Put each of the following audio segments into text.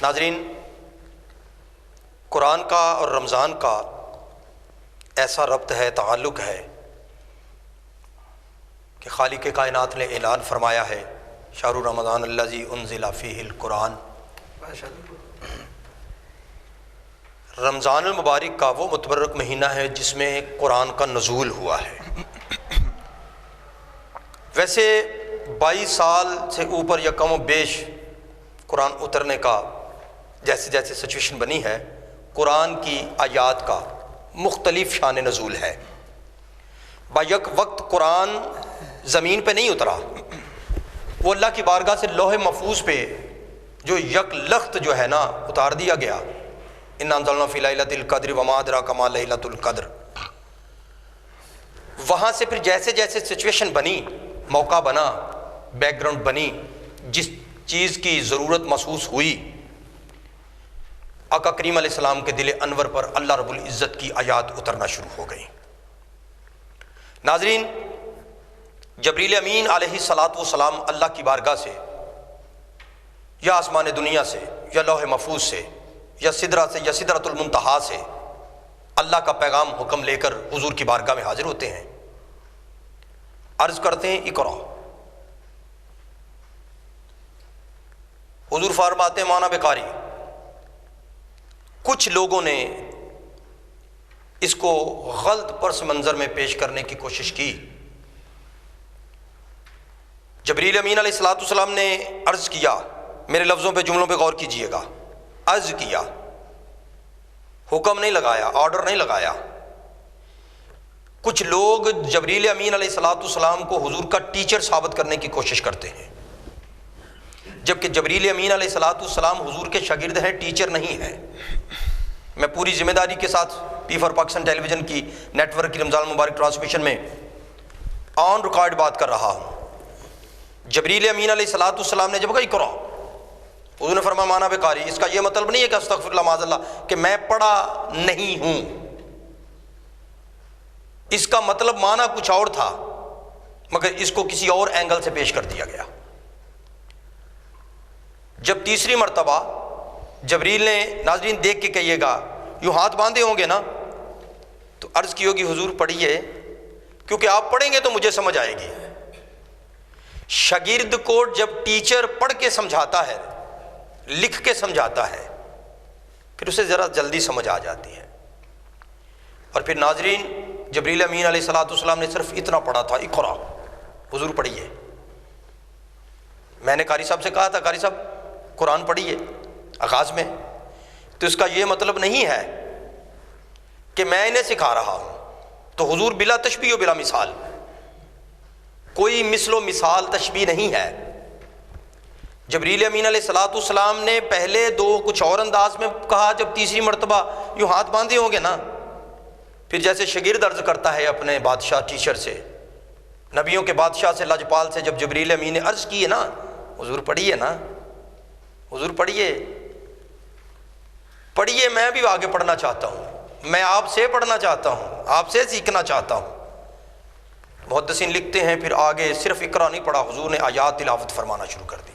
ناظرین، قرآن کا اور رمضان کا ایسا ربط ہے، تعلق ہے کہ خالق کائنات نے اعلان فرمایا ہے شہر رمضان الذی انزل فیہ القرآن، رمضان المبارک کا وہ متبرک مہینہ ہے جس میں قرآن کا نزول ہوا ہے۔ ویسے 22 سال سے اوپر یا کم و بیش قرآن اترنے کا جیسے جیسے سچویشن بنی ہے، قرآن کی آیات کا مختلف شان نزول ہے۔ با یک وقت قرآن زمین پہ نہیں اترا، وہ اللہ کی بارگاہ سے لوح محفوظ پہ جو یک لخت جو ہے نا اتار دیا گیا، اِنَّا أَنزَلْنَا فِي لَيْلَةِ الْقَدْرِ وَمَا أَدْرَاكَ مَا لَيْلَةُ الْقَدْرِ۔ وہاں سے پھر جیسے جیسے سچویشن بنی، موقع بنا، بیک گراؤنڈ بنی، جس چیز کی ضرورت محسوس ہوئی، آقا کریم علیہ السلام کے دل انور پر اللہ رب العزت کی آیات اترنا شروع ہو گئی۔ ناظرین، جبریل امین علیہ السلام اللہ کی بارگاہ سے یا آسمان دنیا سے یا لوح محفوظ سے یا سدرہ سے یا سدرۃ المنتہا سے اللہ کا پیغام حکم لے کر حضور کی بارگاہ میں حاضر ہوتے ہیں، عرض کرتے ہیں اقرا۔ حضور فرماتے ہیں مانا بقاری۔ کچھ لوگوں نے اس کو غلط پس منظر میں پیش کرنے کی کوشش کی۔ جبریل امین علیہ السلام نے عرض کیا، میرے لفظوں پہ جملوں پہ غور کیجئے گا، عرض کیا، حکم نہیں لگایا، آرڈر نہیں لگایا۔ کچھ لوگ جبریل امین علیہ السلام کو حضور کا ٹیچر ثابت کرنے کی کوشش کرتے ہیں، جبکہ جبریل امین علیہ السلام حضور کے شاگرد ہیں، ٹیچر نہیں ہیں۔ میں پوری ذمہ داری کے ساتھ P4 پاکستان ٹیلی ویژن کی نیٹ ورک کی رمضان مبارک ٹرانسمیشن میں آن ریکارڈ بات کر رہا ہوں۔ جبریل امین علیہ السلام نے جب کہا اقرا، حضور نے فرمایا مانا بقاری۔ اس کا یہ مطلب نہیں ہے کہ استغفر اللہ معاذ اللہ کہ میں پڑھا نہیں ہوں، اس کا مطلب مانا کچھ اور تھا، مگر اس کو کسی اور اینگل سے پیش کر دیا گیا۔ جب تیسری مرتبہ جبریل نے، ناظرین دیکھ کے کہیے گا، یوں ہاتھ باندھے ہوں گے نا تو عرض کی ہوگی حضور پڑھیے، کیونکہ آپ پڑھیں گے تو مجھے سمجھ آئے گی۔ شاگرد کو جب ٹیچر پڑھ کے سمجھاتا ہے، لکھ کے سمجھاتا ہے، پھر اسے ذرا جلدی سمجھ آ جاتی ہے۔ اور پھر ناظرین جبریل امین علیہ السلام نے صرف اتنا پڑھا تھا، اقرا، حضور پڑھیے۔ میں نے قاری صاحب سے کہا تھا قاری صاحب قرآن پڑھیے آغاز میں، تو اس کا یہ مطلب نہیں ہے کہ میں انہیں سکھا رہا ہوں۔ تو حضور بلا تشبیہ و بلا مثال، کوئی مثل و مثال تشبیہ نہیں ہے۔ جبریل امین علیہ السلام نے پہلے دو کچھ اور انداز میں کہا، جب تیسری مرتبہ یوں ہاتھ باندھے ہوں گے نا، پھر جیسے شاگرد عرض کرتا ہے اپنے بادشاہ ٹیچر سے، نبیوں کے بادشاہ سے، لاجپال سے، جب جبریل امین نے عرض کی ہے نا حضور پڑھیے نا، حضور پڑھیے پڑھیے، میں بھی آگے پڑھنا چاہتا ہوں، میں آپ سے پڑھنا چاہتا ہوں، آپ سے سیکھنا چاہتا ہوں۔ محدثین لکھتے ہیں پھر آگے صرف اقرا نہیں پڑھا، حضور نے آیات تلاوت فرمانا شروع کر دی۔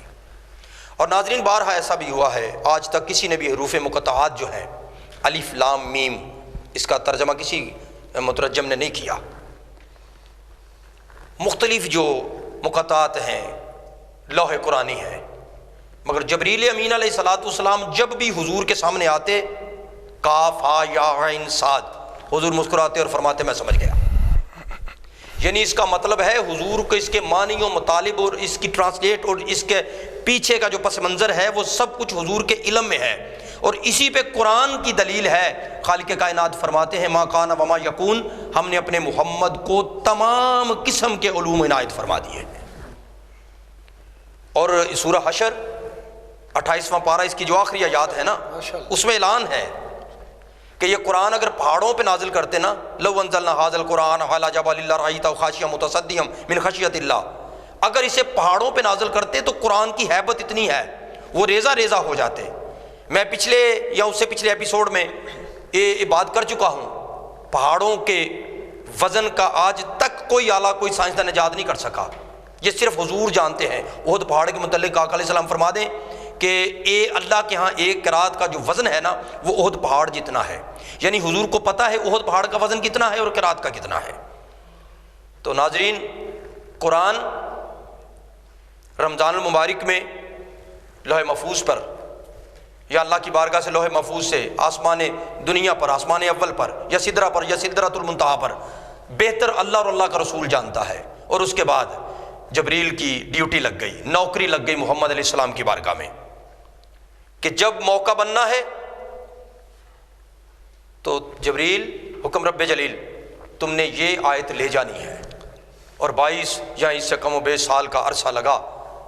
اور ناظرین بارہا ایسا بھی ہوا ہے، آج تک کسی نے بھی حروف مقطعات جو ہیں الف لام میم، اس کا ترجمہ کسی مترجم نے نہیں کیا۔ مختلف جو مقطعات ہیں لوح قرآنی ہیں، مگر جبریل امین علیہ السلام جب بھی حضور کے سامنے آتے، کاف ہا یا عین صاد، حضور مسکراتے اور فرماتے میں سمجھ گیا۔ یعنی اس کا مطلب ہے حضور کو اس کے معنی و مطالب اور اس کی ٹرانسلیٹ اور اس کے پیچھے کا جو پس منظر ہے وہ سب کچھ حضور کے علم میں ہے، اور اسی پہ قرآن کی دلیل ہے۔ خالق کائنات فرماتے ہیں ما کان وما یکون، ہم نے اپنے محمد کو تمام قسم کے علوم عنایت فرما دیے۔ اور سورہ حشر 28واں پارہ، اس کی جو آخری آیات ہے نا، اس میں اعلان ہے کہ یہ قرآن اگر پہاڑوں پہ نازل کرتے نا، لو انزلنا ھذا القرآن علی جبل لرأیتہ خاشعا متصدعا من خشیۃ اللہ، اگر اسے پہاڑوں پہ نازل کرتے تو قرآن کی ہیبت اتنی ہے وہ ریزہ ریزہ ہو جاتے۔ میں پچھلے یا اس سے پچھلے ایپیسوڈ میں یہ بات کر چکا ہوں، پہاڑوں کے وزن کا آج تک کوئی اعلیٰ کوئی سائنسدان ایجاد نہیں کر سکا، یہ صرف حضور جانتے ہیں۔ احد پہاڑ کے متعلق آقا علیہ السلام فرما دیں کہ اللہ کے ہاں ایک قرات کا جو وزن ہے نا وہ احد پہاڑ جتنا ہے، یعنی حضور کو پتہ ہے احد پہاڑ کا وزن کتنا ہے اور قرات کا کتنا ہے۔ تو ناظرین، قرآن رمضان المبارک میں لوح محفوظ پر یا اللہ کی بارگاہ سے لوح محفوظ سے آسمان دنیا پر، آسمان اول پر یا سدرہ پر یا سدرۃ المنتہا پر بہتر اللہ اور اللہ کا رسول جانتا ہے۔ اور اس کے بعد جبریل کی ڈیوٹی لگ گئی، نوکری لگ گئی محمد علیہ السلام کی بارگاہ میں کہ جب موقع بننا ہے تو جبریل حکم رب جلیل تم نے یہ آیت لے جانی ہے، اور 22 یا اس سے کم و بیش سال کا عرصہ لگا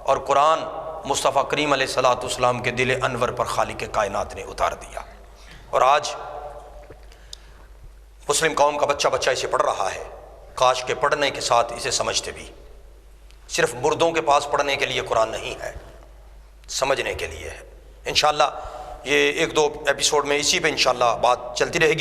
اور قرآن مصطفیٰ کریم علیہ الصلوۃ والسلام کے دل انور پر خالق کائنات نے اتار دیا۔ اور آج مسلم قوم کا بچہ بچہ اسے پڑھ رہا ہے، کاش کے پڑھنے کے ساتھ اسے سمجھتے بھی۔ صرف مردوں کے پاس پڑھنے کے لیے قرآن نہیں ہے، سمجھنے کے لیے ہے۔ انشاءاللہ یہ 1-2 ایپیسوڈ میں اسی پہ انشاءاللہ بات چلتی رہے گی۔